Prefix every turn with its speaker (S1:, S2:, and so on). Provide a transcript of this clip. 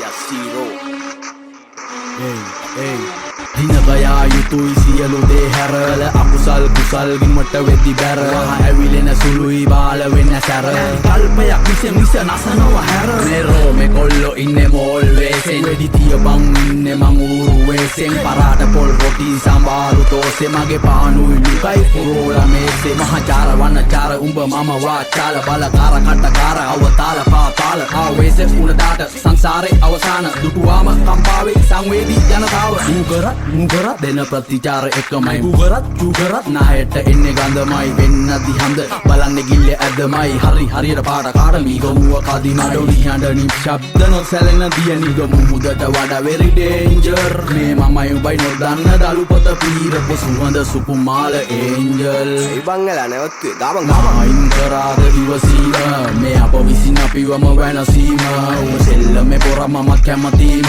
S1: zero.
S2: දිනකයා යුතුයි සියලු දේ හැරල අකුසල් කුසල් ගිමට වෙද්දි බැර ඇවිලෙන සුළුයි බාල වෙන්න සැර කල්පයක් මිස නසනව හැර මෙරෝ මේ කොල්ලෝ ඉන්නේ මෝල් වේසෙන් වෙඩි තියපන් ඉන්නේ මං ඌරු වේසෙන් පරාට පොල් රොටි සම්බාරු තෝසේ මගේ පානුයි ලුකයි පුරෝලා මේසේ මහචාර වන්නචාර උඹ මම වාචාල බලකාර කට්ටකාර අවතාල පාතාල ආවේස උණදාට සංසාරේ අවසාන දුටුවාම කම්පාවේ සංවේදී ජනතාව මුගරත් දෙන ප්‍රතිචාර එකමයි මුගරත් නායට එන්නේ ගඳමයි වෙන්න දිහඳ බලන්න ගිල්ල ඇදමයි හරියට පාට කාට මීගමුව කදින ඩොලි හඬ නිශ්ශබ්ද නොසැලෙන දිය නිගමු මුදට වඩා very danger මේ මමයි උඹයි නොදන්න දලු පොත පීරපු සුවඳ සුකුමාල ඒන්ජල්
S1: ඉබංගලා නැවත්තුවේ දාමන්
S2: අයින් කරාද ඉවසීම මේ අප විසින් අපිවම වෙනසීම උඹ සෙල්ලමේ පොර මමත් කැමතිම